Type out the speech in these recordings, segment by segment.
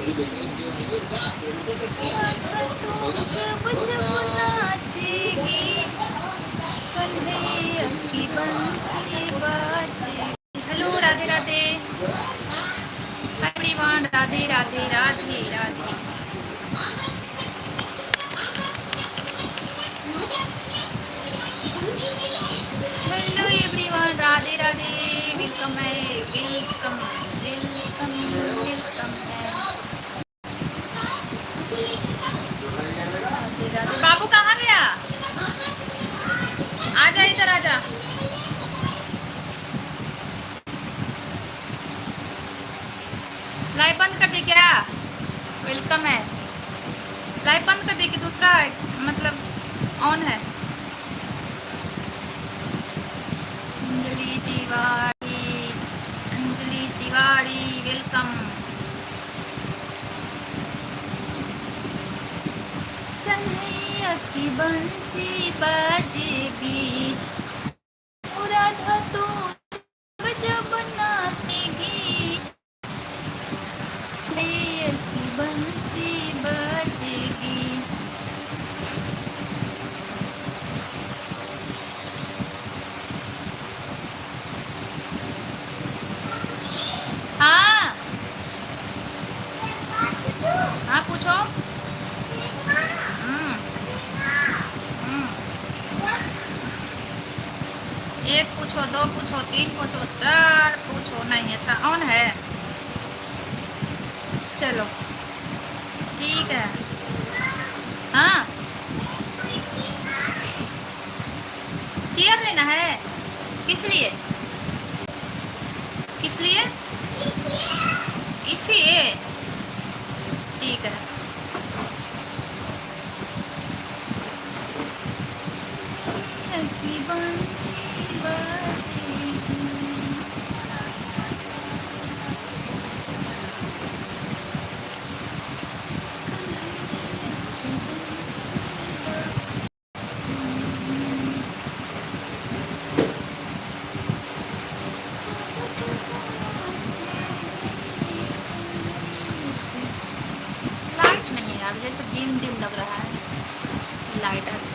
जब जब नाचेगी कन्हैया की बंसी बाजेगी। Hello Radhe Radhe everyone, Radhe Radhe Radhe Radhe. Hello everyone, Radhe Radhe, welcome है, वेलकम वेलकम वेलकम है। राधे राधे। बाबू कहाँ गया? आजा इधर आजा। लाइव बंद कर दी क्या? वेलकम है। लाइव बंद कर दी कि दूसरा है, मतलब ऑन है? अंजलि तिवारी, अंजलि तिवारी वेलकम। कन्हैया की बंसी बजेगी, राधा तू जब नाचेगी, कन्हैया की बंसी बजेगी। हाँ हाँ पूछो। एक पूछो, दो पूछो, तीन पूछो, चार पूछो। नहीं अच्छा ऑन है, चलो ठीक है। हाँ चेयर लेना है, किस लिए? किस लिए? इच्छिए, ठीक है। की बंसी बजेगी। लाइट नहीं है यार, जैसे डिम डिम लग रहा है। लाइट आ जाए।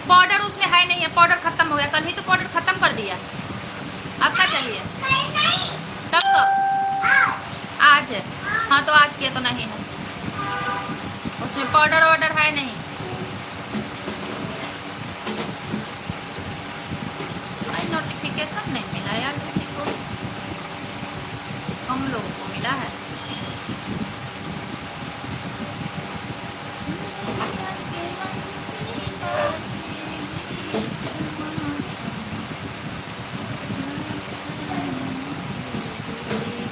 पाउडर उसमें है नहीं है, पाउडर खत्म हो गया, कल ही तो पाउडर खत्म कर दिया। अब क्या चाहिए? कब कब? आज है। हाँ तो आज किया तो नहीं है, उसमें पाउडर वाउडर है नहीं। नोटिफिकेशन नहीं मिला यार किसी को, कम लोगों को मिला है।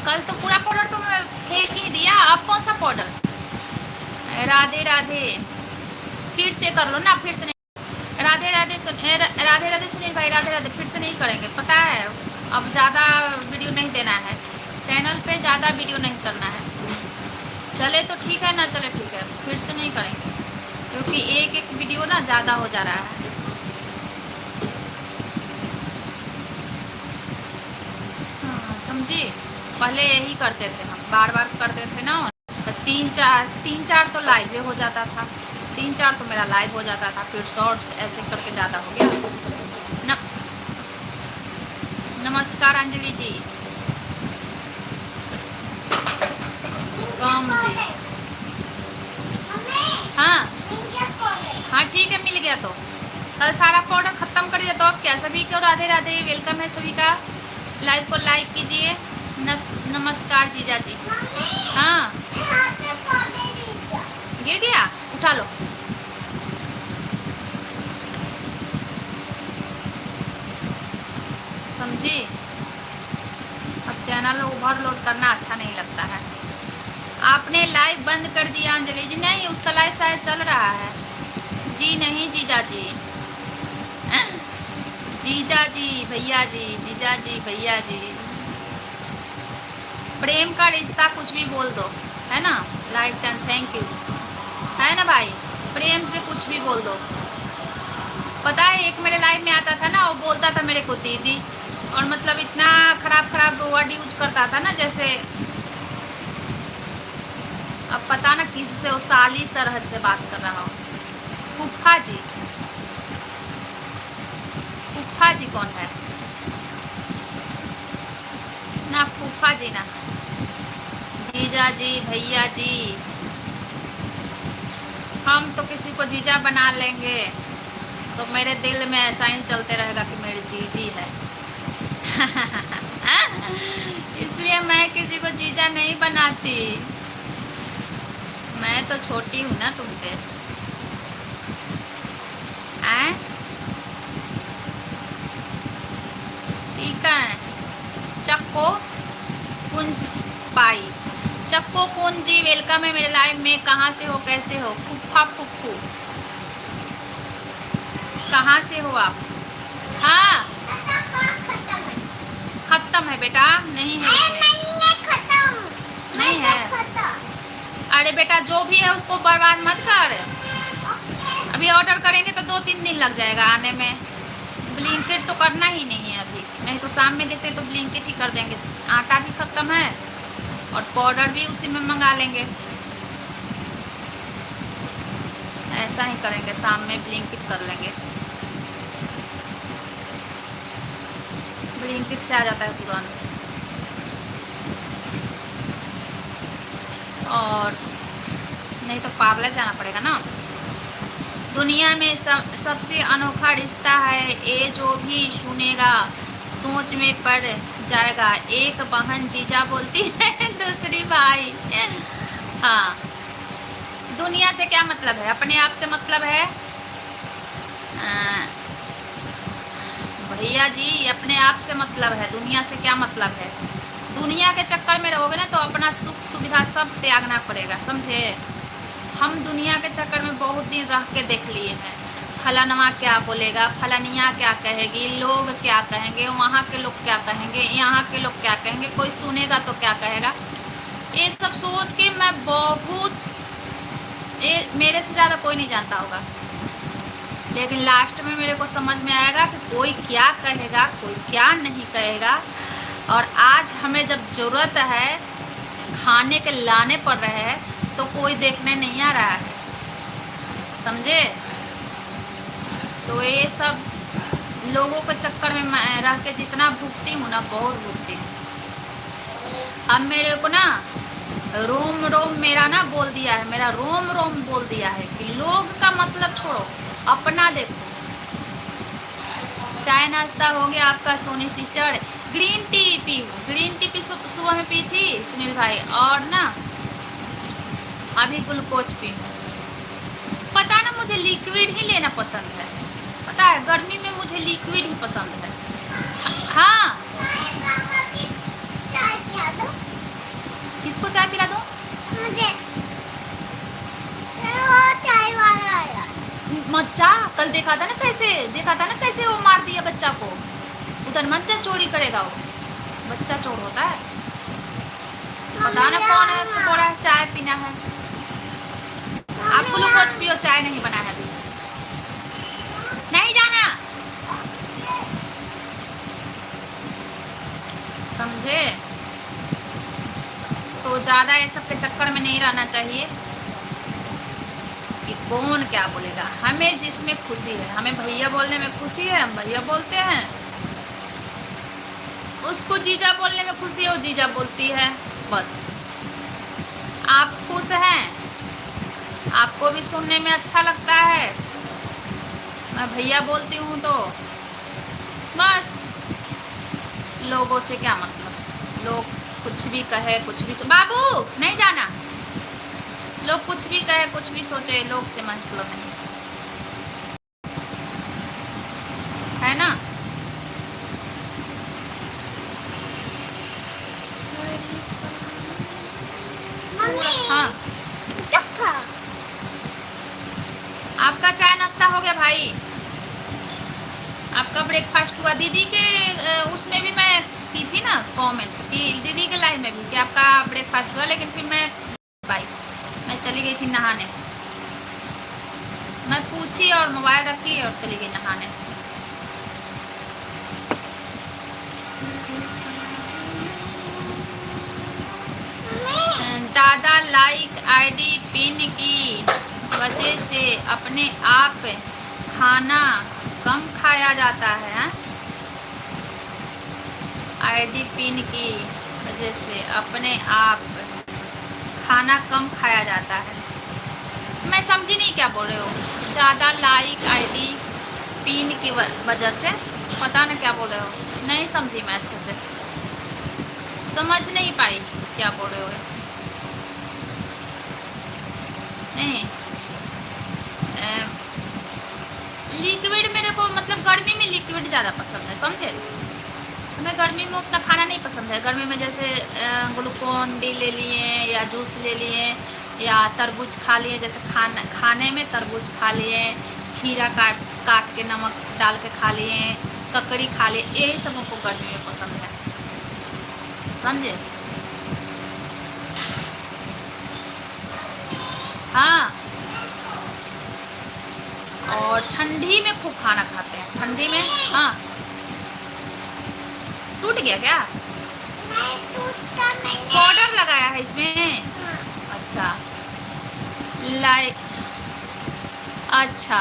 कल तो पूरा पाउडर तो मैं फेंक ही दिया, अब कौन सा पाउडर? राधे राधे, फिर से कर लो ना, फिर से नहीं। राधे राधे राधे राधे सुनील भाई, राधे राधे, फिर से नहीं करेंगे, पता है अब ज़्यादा वीडियो नहीं देना है चैनल पे, ज़्यादा वीडियो नहीं करना है। चले तो ठीक है, ना चले ठीक है, फिर से नहीं करेंगे क्योंकि एक एक वीडियो ना ज़्यादा हो जा रहा है। हाँ समझी, पहले यही करते थे हम, बार बार करते थे ना, तो तीन चार तो लाइव हो जाता था, 3-4 तो मेरा लाइव हो जाता था, फिर शॉर्ट्स ऐसे करके ज़्यादा हो गया न। नमस्कार अंजलि जी, कम जी। हाँ हाँ ठीक है, मिल गया तो कल सारा पाउडर ख़त्म कर दिया। तो अब क्या, सभी को राधे राधे, वेलकम है सभी का। लाइव को लाइक कीजिए। नमस्कार जीजा जी। हाँ गिर गया, उठा लो। समझी, अब चैनल ओवरलोड करना अच्छा नहीं लगता है। आपने लाइव बंद कर दिया अंजलि जी? नहीं, उसका लाइव शायद चल रहा है जी। नहीं जीजा जी, जीजा जी भैया जी, जीजा जी भैया जी, प्रेम का रिश्ता कुछ भी बोल दो, है ना। लाइव 10 थैंक यू, है ना भाई, प्रेम से कुछ भी बोल दो। पता है एक मेरे लाइव में आता था ना, वो बोलता था मेरे को दीदी, और मतलब इतना खराब वर्ड यूज करता था ना, जैसे अब पता ना किसी से वो साली सरहद से बात कर रहा हो। फूफा जी, फूफा जी कौन है ना, फूफा जी ना, जीजा जी भैया जी। हम तो किसी को जीजा बना लेंगे तो मेरे दिल में ऐसा ही चलते रहेगा कि मेरी दीदी है। इसलिए मैं किसी को जीजा नहीं बनाती, मैं तो छोटी हूँ ना तुमसे। ठीक है, चक्को कुंज पाई, चक्को कुंज जी वेलकम है मेरे लाइव में। कहाँ से हो, कैसे हो? फूफा फूफू, कहाँ से हो आप? हाँ खत्म है बेटा, नहीं है नहीं है। अरे बेटा जो भी है उसको बर्बाद मत कर, अभी ऑर्डर करेंगे तो 2-3 दिन लग जाएगा आने में। ब्लिंकिट तो करना ही नहीं है अभी, नहीं तो शाम में देते तो ब्लिंकिट ही कर देंगे। आटा भी खत्म है और पाउडर भी उसी में मंगा लेंगे, ऐसा ही करेंगे, शाम में ब्लिंकिट कर लेंगे। ब्लिंकिट से आ जाता है तुरंत। और नहीं तो पार्लर जाना पड़ेगा ना। दुनिया में सबसे अनोखा रिश्ता है ये, जो भी सुनेगा सोच में पड़ जाएगा। एक बहन जीजा बोलती है, दूसरी भाई। हाँ, दुनिया से क्या मतलब है, अपने आप से मतलब है भैया जी, अपने आप से मतलब है, दुनिया से क्या मतलब है। दुनिया के चक्कर में रहोगे ना तो अपना सुख सुविधा सब त्यागना पड़ेगा, समझे। हम दुनिया के चक्कर में बहुत दिन रह के देख लिए हैं, फलानवा क्या बोलेगा, फलानिया क्या कहेगी, लोग क्या कहेंगे, वहाँ के लोग क्या कहेंगे, यहाँ के लोग क्या कहेंगे, कोई सुनेगा तो क्या कहेगा। ये सब सोच के मैं बहुत, ये मेरे से ज़्यादा कोई नहीं जानता होगा, लेकिन लास्ट में मेरे को समझ में आएगा कि कोई क्या कहेगा, कोई क्या नहीं कहेगा। और आज हमें जब ज़रूरत है, खाने के लाने पड़ रहे हैं, तो कोई देखने नहीं आ रहा है, समझे। तो ये सब लोगों के चक्कर में मैं रह के जितना भुगती हूँ ना, बहुत भुगती हूँ। अब मेरे को ना रोम रोम मेरा ना बोल दिया है, मेरा रोम रोम बोल दिया है कि लोग का मतलब छोड़ो, अपना देखो। चाय नाश्ता हो गया आपका सोनी सिस्टर? ग्रीन टी पी, ग्रीन टी सुबह में पी थी सुनील भाई, और ना अभी ग्लूकोज पी। पता ना, मुझे लिक्विड ही लेना पसंद है, पता है, गर्मी में मुझे लिक्विड ही पसंद है। हाँ, किसको चाय पिला दो? मुझे। चाय वाला आया। मच्चा कल देखा था ना कैसे वो मार दिया बच्चा को, उधर मत जा, चोरी करेगा वो, बच्चा चोर होता है। पता ना कौन है, थोड़ा चाय पीना है। आप ग्लूकोज पियो, चाय नहीं बना है अभी। नहीं जाना, समझे? तो ज्यादा ये सब के चक्कर में नहीं रहना चाहिए कि कौन क्या बोलेगा। हमें जिसमें खुशी है, हमें भैया बोलने में खुशी है, हम भैया बोलते हैं। उसको जीजा बोलने में खुशी है, वो जीजा बोलती है, बस। आप खुश हैं, आपको भी सुनने में अच्छा लगता है, मैं भैया बोलती हूँ तो बस। लोगों से क्या मतलब, लोग कुछ भी कहे, कुछ भी बाबू नहीं जाना, लोग कुछ भी कहे, कुछ भी सोचे, लोग से मतलब नहीं है ना। हाँ, आपका चाय नाश्ता हो गया भाई? आपका ब्रेकफास्ट हुआ? दीदी के उसमें भी मैं की थी ना कमेंट कि दीदी के लाइव में भी कि आपका ब्रेकफास्ट हुआ, लेकिन फिर मैं चली गई थी नहाने। मैं पूछी और मोबाइल रखी और चली गई नहाने। ज़्यादा लाइक आईडी पिन की वजह से अपने आप खाना कम खाया जाता है। आईडी पिन की वजह से अपने आप खाना कम खाया जाता है। मैं समझी नहीं क्या बोल रहे हो। ज़्यादा लाइक आईडी पिन की वजह से, पता ना क्या बोल रहे हो, नहीं समझी मैं अच्छे से, समझ नहीं पाई क्या बोल रहे हो। नहीं, लिक्विड मेरे को मतलब गर्मी में लिक्विड ज़्यादा पसंद है, समझे? हमें गर्मी में उतना खाना नहीं पसंद है। गर्मी में जैसे ग्लूकोन डी ले लिए या जूस ले लिए या तरबूज खा लिए, जैसे खाने में तरबूज खा लिए, खीरा काट के नमक डाल के खा लिए, ककड़ी खा लिए, यही सब हमको गर्मी में पसंद है, समझे? हाँ, और ठंडी में खूब खाना खाते हैं, ठंडी में। हाँ, टूट गया क्या? नहीं, टूटा नहीं है। पाउडर लगाया है इसमें? हाँ। अच्छा, लाइक, अच्छा,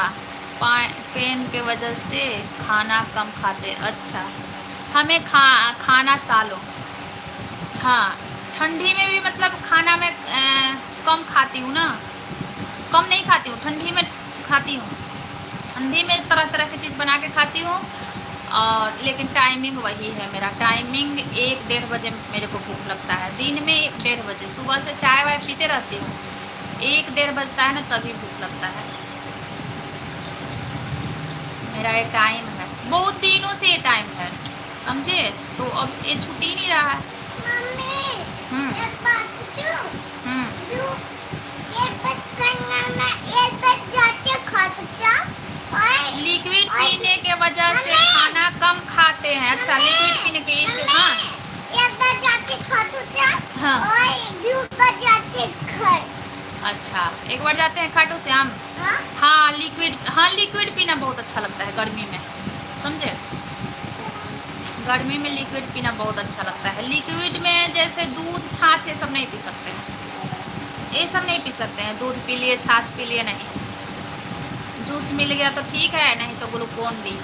पेन के वजह से खाना कम खाते। अच्छा, हमें खाना सालों। हाँ, ठंडी में भी मतलब खाना में कम खाती हूँ ना, कम नहीं खाती हूँ, ठंडी में खाती हूँ। ठंडी में तरह तरह की चीज़ बना के खाती हूँ, और लेकिन टाइमिंग वही है मेरा। टाइमिंग 1-1:30 बजे मेरे को भूख लगता है, दिन में 1-1:30 बजे। सुबह से चाय वाय पीते रहती हूँ, 1-1:30 बजता है ना तभी भूख लगता है। मेरा ये टाइम है, बहुत दिनों से ये टाइम है, समझे? तो अब ये छुट्टी ही नहीं रहा है। लिक्विड पीने के वजह से खाना कम खाते हैं। अच्छा, लिक्विड पीने के से, हाँ, एक बार जाके हाँ, अच्छा, एक बार जाते हैं खाटू श्याम। हाँ, लिक्विड पीना बहुत अच्छा लगता है गर्मी में, समझे? गर्मी में लिक्विड पीना बहुत अच्छा लगता है। लिक्विड में जैसे दूध, छाछ, ये सब नहीं पी सकते हैं, ये सब नहीं पी सकते हैं। दूध पी लिए, छाछ पी लिए नहीं। जूस मिल गया तो ठीक है, नहीं तो ग्लूकोन डी।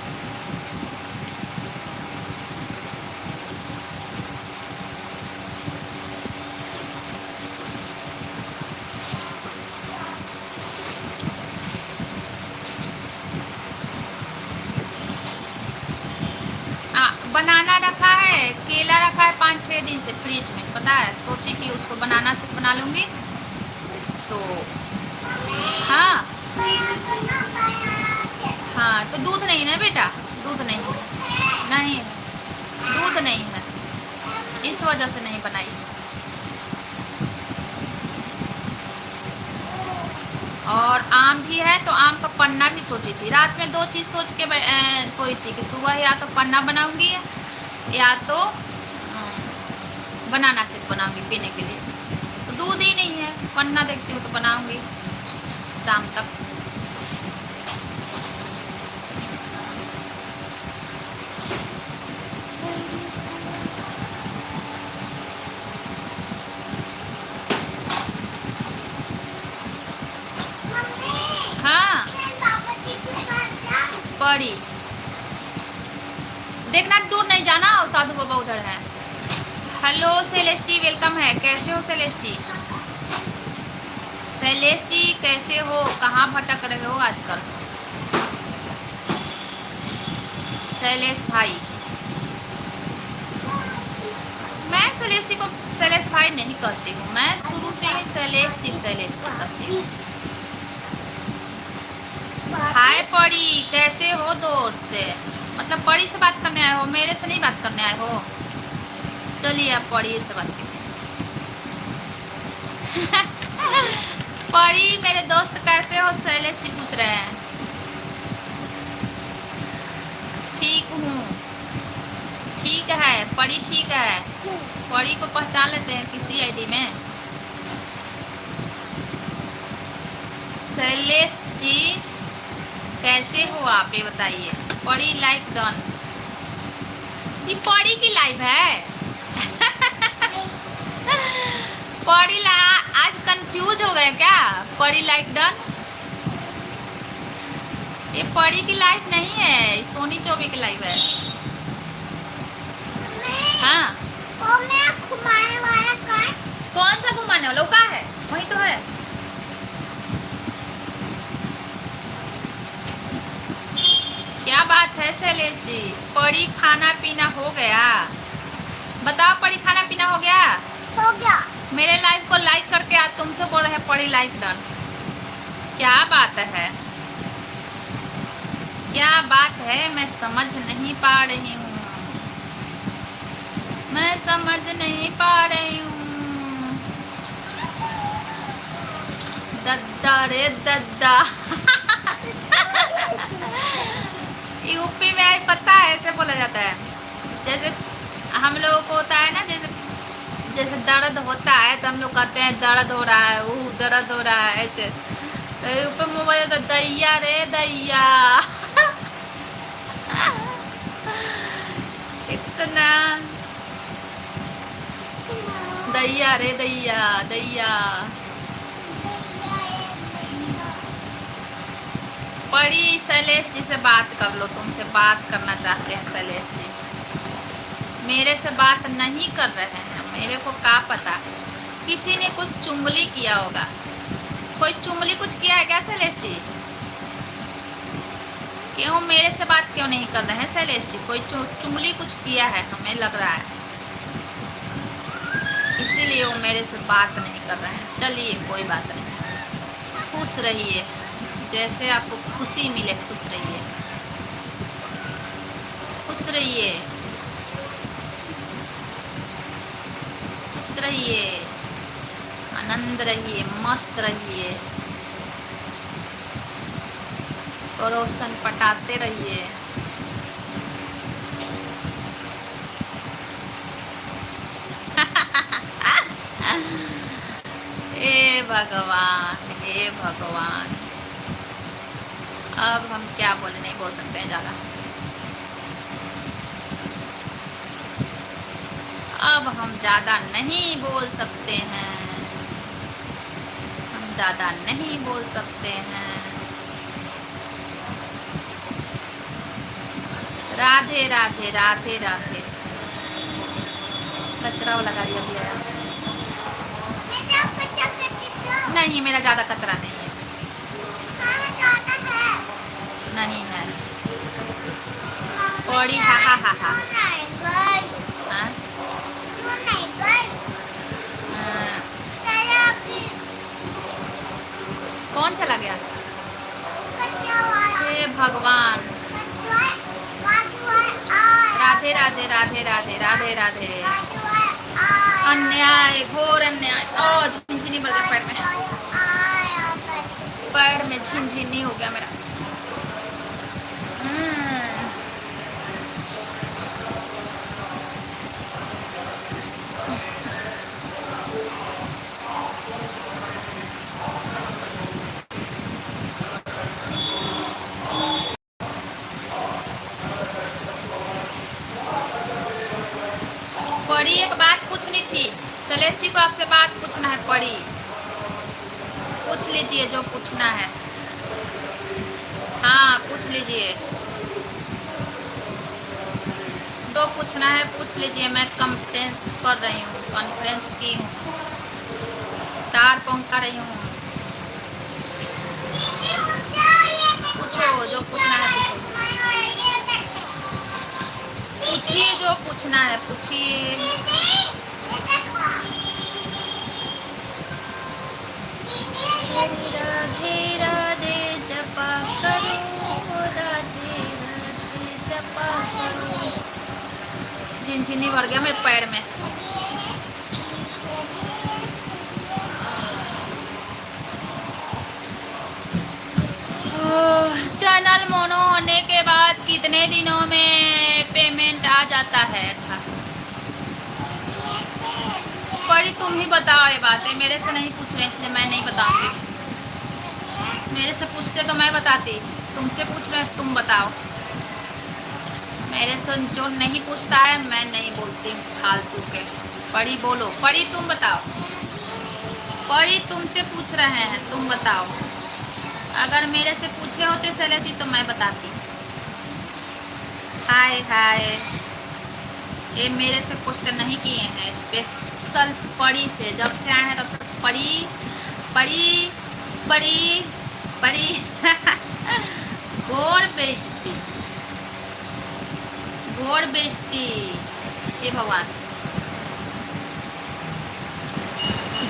बनाना रखा है, केला रखा है 5-6 दिन से फ्रिज में, पता है? सोची कि उसको बनाना से बना लूँगी तो। हाँ हाँ, तो दूध नहीं है बेटा, दूध नहीं है, नहीं दूध नहीं है, इस वजह से नहीं बनाई। और आम भी है, तो आम का पन्ना भी सोची थी। रात में 2 चीज़ सोच के सोई थी कि सुबह या तो पन्ना बनाऊंगी या तो बनाना शेक बनाऊंगी पीने के लिए। तो दूध ही नहीं है, वरना देखती हूँ तो बनाऊंगी शाम तक। हाँ पड़ी देखना, दूर नहीं जाना, साधु बाबा उधर है। हेलो शैलेश जी, वेलकम है। कैसे हो शैलेश जी? शैलेश जी कैसे हो? कहाँ भटक रहे हो आजकल? शैलेश भाई, मैं शैलेश जी को शैलेश भाई नहीं कहती हूँ, मैं शुरू से ही शैलेश जी कहती हूँ। हाय पड़ी, कैसे हो दोस्त? मतलब पड़ी से बात करने आए हो, मेरे से नहीं बात करने आए हो? चलिए आप पड़ी से बात कीजिए। पड़ी मेरे दोस्त कैसे हो? शैलेश जी पूछ रहे हैं। ठीक हूँ, ठीक है पड़ी, ठीक है। पड़ी को पहचान लेते हैं किसी आईडी में। शैलेश जी कैसे हो आप, ये बताइए। पड़ी लाइक डन। ये पड़ी की लाइव है। पड़ी ला आज कंफ्यूज हो गए क्या? पड़ी लाइक डन, ये पड़ी की लाइव नहीं है, सोनी चौबे की लाइव है। हाँ घुमाने वाला कौन सा घुमाने वाला? का है वही तो है। क्या बात है शैलेश जी? पड़ी खाना पीना हो गया? बताओ पड़ी खाना पीना हो गया? हो गया। मेरे लाइव को लाइक करके आज तुमसे बोल रहे हैं पड़ी लाइक डन। क्या बात है, क्या बात है? मैं समझ नहीं पा रही हूँ, मैं समझ नहीं पा रही हूँ। दद्दा रे दद्दा। यूपी में पता है ऐसे बोला जाता है, जैसे हम लोगों को होता है ना, जैसे दर्द होता है तो हम लोग कहते हैं दर्द हो रहा है, दर्द हो रहा है ऐसे। तो ऊपर में बोला जाता है दैया रे दैया। इतना दैया रे दैया दैया। पड़ी शैलेश जी से बात कर लो, तुमसे बात करना चाहते हैं शैलेश जी। मेरे से बात नहीं कर रहे हैं, मेरे को क्या पता, किसी ने कुछ चुंगली किया होगा। कोई चुंगली कुछ किया है क्या शैलेश जी? क्यों मेरे से बात क्यों नहीं कर रहे हैं शैलेश जी? कोई चुंगली कुछ किया है हमें लग रहा है, इसीलिए वो मेरे से बात नहीं कर रहे हैं। चलिए कोई बात नहीं, खुश रहिए, जैसे आपको खुशी मिले खुश रहिए, खुश रहिए, खुश रहिए, आनंद रहिए, मस्त रहिए, पड़ोसन पटाते रहिए। हे भगवान, हे भगवान, अब हम क्या बोले, नहीं बोल सकते हैं ज़्यादा। अब हम ज़्यादा नहीं बोल सकते हैं, हम ज़्यादा नहीं बोल सकते हैं। राधे राधे राधे राधे। कचरा वाला गाड़ी अभी आया। नहीं मेरा ज़्यादा कचरा नहीं है, नहीं है। पौड़ी हा हा हा हा। कौन चला गया? हे भगवान। राधे राधे राधे राधे राधे राधे। अन्याय, घोर अन्याय। ओ झिनझिनी बढ़ गया पैर में, पैर में झिनझिनी हो गया मेरा। पड़ी एक बात पूछनी थी, सेलेस्टी को आपसे बात पूछना है। पड़ी पूछ लीजिए जो पूछना है। हाँ पूछ लीजिए, जो पूछना है पूछ लीजिए। मैं कॉन्फ्रेंस कर रही हूँ, कॉन्फ्रेंस की हूँ, तार पहुँचा रही हूँ। पूछो जो पूछना है, पूछिए जो पूछना है पूछिए। राधे राधे जपा करो, राधे राधे जपा करो। झिनझिनी भर गया मेरे पैर में। चैनल मोनो होने के बाद कितने दिनों में पेमेंट आ जाता है? अच्छा परी तुम ही बताओ ये बातें, मेरे से नहीं पूछ रहे इसलिए मैं नहीं बताऊंगी। मेरे से पूछते तो मैं बताती, तुमसे पूछ रहे तुम बताओ। मेरे से जो नहीं पूछता है मैं नहीं बोलती फालतू के। परी बोलो, परी तुम बताओ। परी तुमसे पूछ रहे हैं, तुम बताओ। अगर मेरे से पूछे होते सेलेसी तो मैं बताती। हाय हाय, ये मेरे से क्वेश्चन नहीं किए हैं, स्पेशल परी से। जब से आए हैं तब से परी परी परी परी घोर बेइज्जती, घोर बेइज्जती। हे भगवान,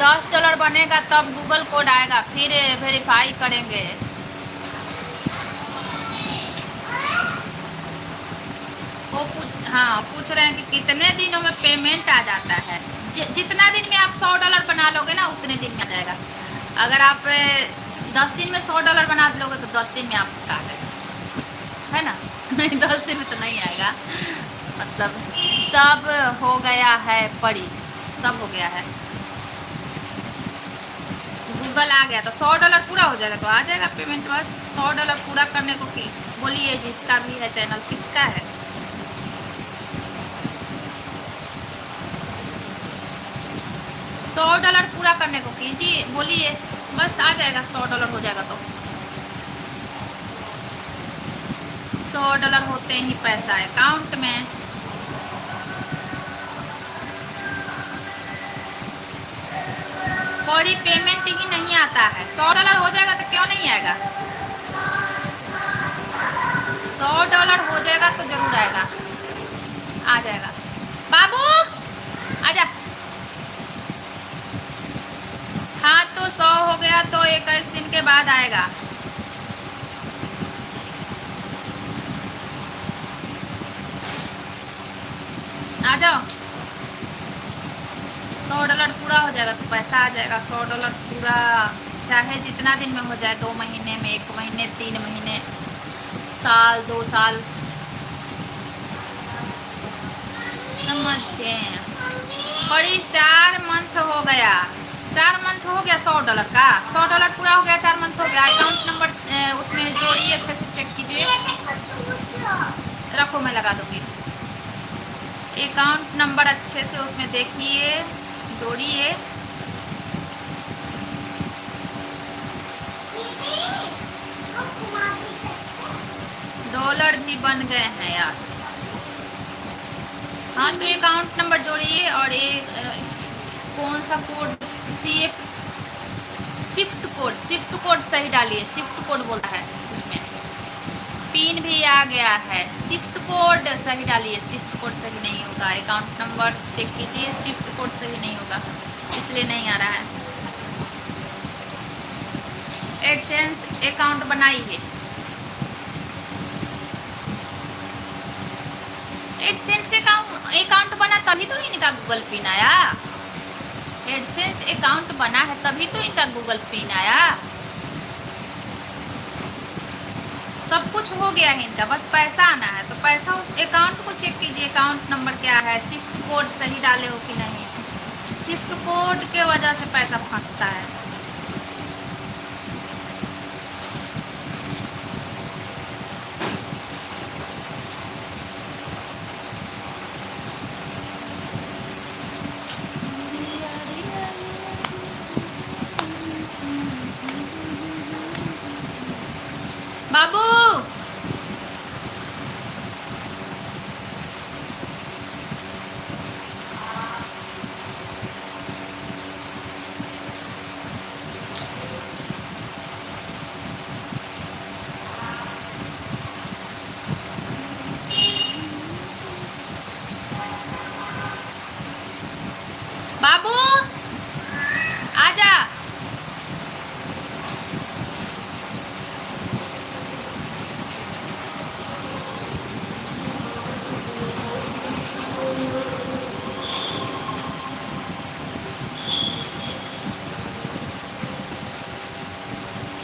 $10 बनेगा तब गूगल कोड आएगा, फिर वेरीफाई करेंगे। वो पूछ रहे हैं कि कितने दिनों में पेमेंट आ जाता है। जितना दिन में आप $100 बना लोगे ना उतने दिन में आ जाएगा। अगर आप 10 दिन में $100 बना लोगे तो 10 दिन में आपका आ जाएगा, है ना। नहीं 10 दिन में तो नहीं आएगा। मतलब सब हो गया है परी, सब हो गया है। गूगल आ गया तो $100 पूरा हो जाएगा तो आ जाएगा पेमेंट। बस $100 पूरा करने को की बोलिए, जिसका भी है चैनल। किसका है? $100 पूरा करने को कीजिए, बोलिए, बस आ जाएगा। $100 हो जाएगा तो $100 होते ही पैसा अकाउंट में। बड़ी पेमेंट ही नहीं आता है। $100 हो जाएगा तो क्यों नहीं आएगा? $100 हो जाएगा तो जरूर आएगा, आ जाएगा। बाबू आजा। हाँ तो 100 हो गया तो 21 दिन के बाद आएगा। आ जाओ, $100 पूरा हो जाएगा तो पैसा आ जाएगा। $100 पूरा, चाहे जितना दिन में हो जाए, 2 महीने में, 1 महीने, 3 महीने, साल, 2 साल, समझे। बड़ी 4 मंथ हो गया, 4 मंथ हो गया $100 का। $100 पूरा हो गया, 4 मंथ हो गया। अकाउंट नंबर उसमें जोड़िए, अच्छे से चेक कीजिए। रखो मैं लगा दूंगी। अकाउंट नंबर अच्छे से उसमें देखिए, जोड़िए। $1 भी बन गए हैं यार। हाँ तो अकाउंट नंबर जोड़िए और ये कौन सा कोड, शिफ्ट कोड सही डालिए। शिफ्ट कोड बोलता है उसमें, पिन भी आ गया है। शिफ्ट कोड सही डालिए, शिफ्ट कोड सही नहीं होगा। अकाउंट नंबर चेक कीजिए, शिफ्ट कोड सही नहीं होगा, इसलिए नहीं आ रहा है। एडसेंस अकाउंट बनाइए। एडसेंस अकाउंट बना तभी तो इनका गूगल पिन आया। एडसेंस अकाउंट बना है तभी तो इनका गूगल पिन आया। सब कुछ हो गया है इनका, बस पैसा आना है। तो पैसा अकाउंट को चेक कीजिए, अकाउंट नंबर क्या है, शिफ्ट कोड सही डाले हो कि नहीं। शिफ्ट कोड के वजह से पैसा फंसता है। बाबू आजा।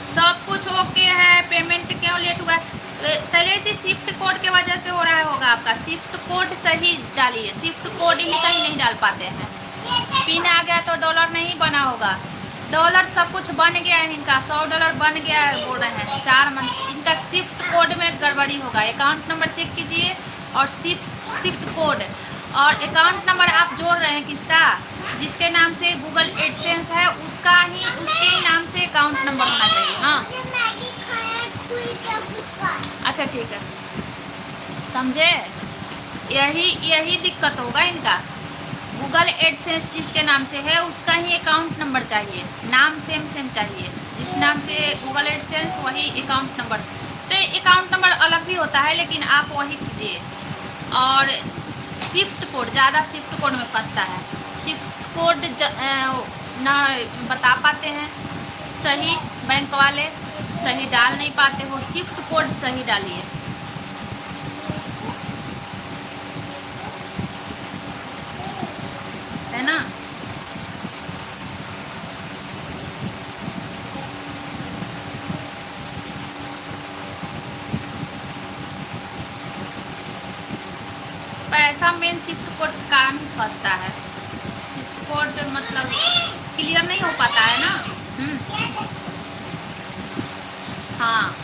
सब कुछ ओके है, पेमेंट क्यों लेट हुआ है? शैलेश जी शिफ्ट कोड के वजह से हो रहा होगा आपका। शिफ्ट कोड सही डालिए, शिफ्ट कोड ही सही नहीं डाल पाते हैं। पिन आ गया तो डॉलर नहीं बना होगा। डॉलर सब कुछ बन गया है इनका, $100 बन गया है बोल रहे हैं 4 मंथ। इनका शिफ्ट कोड में गड़बड़ी होगा। अकाउंट नंबर चेक कीजिए और शिफ्ट कोड और अकाउंट नंबर आप जोड़ रहे हैं किसका, जिसके नाम से गूगल एडसेंस है उसका ही, उसके ही नाम से अकाउंट नंबर होना चाहिए। हाँ अच्छा ठीक है, समझे? यही दिक्कत होगा इनका। गूगल एडसेंस जिसके नाम से है उसका ही अकाउंट नंबर चाहिए, नाम सेम चाहिए। जिस नाम से गूगल एडसेंस वही अकाउंट नंबर। तो अकाउंट नंबर अलग भी होता है लेकिन आप वही कीजिए। और शिफ्ट कोड, ज़्यादा शिफ्ट कोड में फंसता है। शिफ्ट कोड ना बता पाते हैं सही, बैंक वाले सही डाल नहीं पाते हो। शिफ्ट कोड सही डालिए। है ना? पैसा मेन शिफ्ट कोड के कारण ही फंसता है। शिफ्ट कोड मतलब क्लियर नहीं हो पाता है ना। हाँ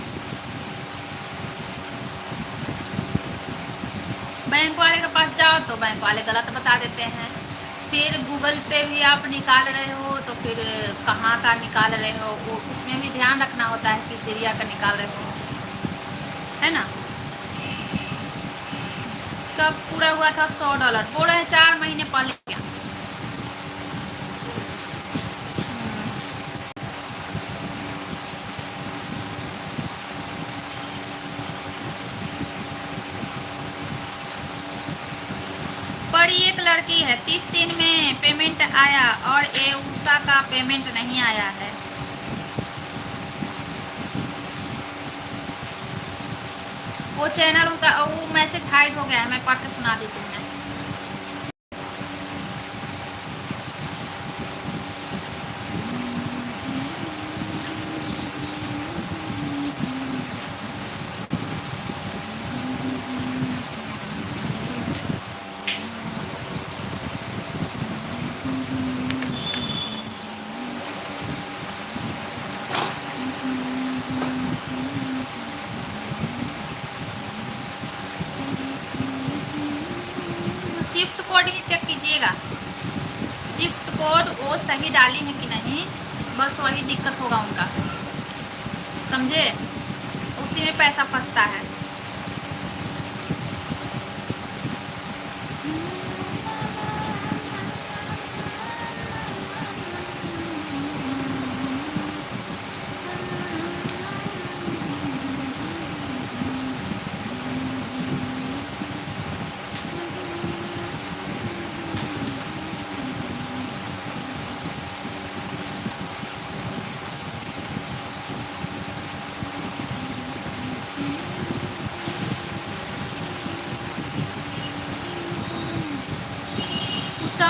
बैंक वाले के पास जाओ तो बैंक वाले गलत बता देते हैं। फिर गूगल पे भी आप निकाल रहे हो तो फिर कहाँ का निकाल रहे हो वो उसमें भी ध्यान रखना होता है, किस एरिया का निकाल रहे हो, है ना? कब पूरा हुआ था $100? बोल रहे हैं 4 महीने पहले। क्या बड़ी एक लड़की है, 30 दिन में पेमेंट आया और ये उषा का पेमेंट नहीं आया है। वो चैनल उनका वो मैसेज हाइड हो गया है, मैं पढ़ के सुना देती हूँ। शिफ्ट कोड ही चेक कीजिएगा, शिफ्ट कोड वो सही डाली है कि नहीं, बस वही दिक्कत होगा उनका, समझे? उसी में पैसा फंसता है।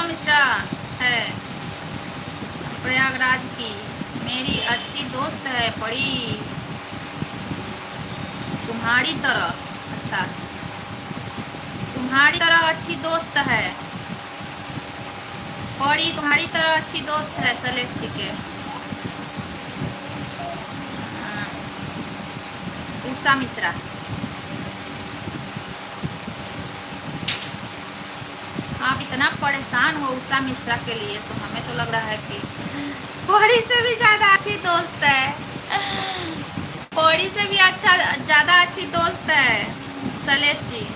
मिश्रा है प्रयागराज की, मेरी अच्छी दोस्त है, बड़ी तुम्हारी तरह। अच्छा, तुम्हारी तरह अच्छी दोस्त है, बड़ी तुम्हारी तरह अच्छी दोस्त है शैलेश जी के। उषा मिश्रा। आप इतना परेशान हो उषा मिश्रा के लिए तो हमें तो लग रहा है कि पौड़ी से भी ज़्यादा अच्छी दोस्त है, पौड़ी से भी ज़्यादा अच्छी दोस्त है शैलेश जी।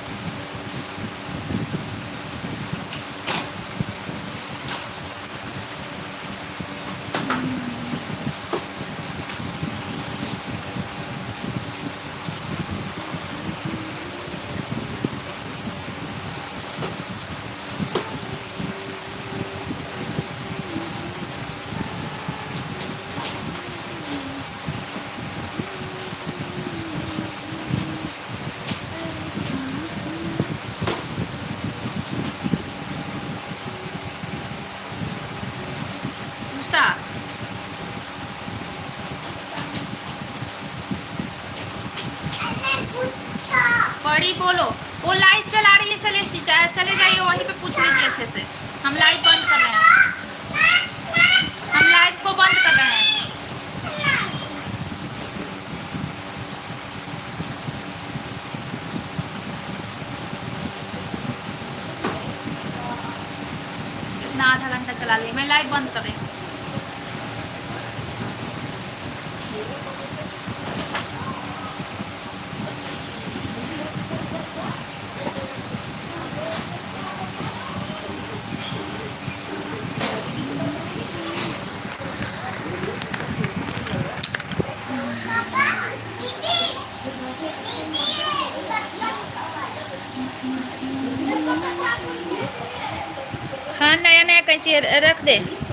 अपना आधा घंटा चला लिया। मैं लाइव बंद कर रही हूँ। हाँ, नया नया कैंची रख दे।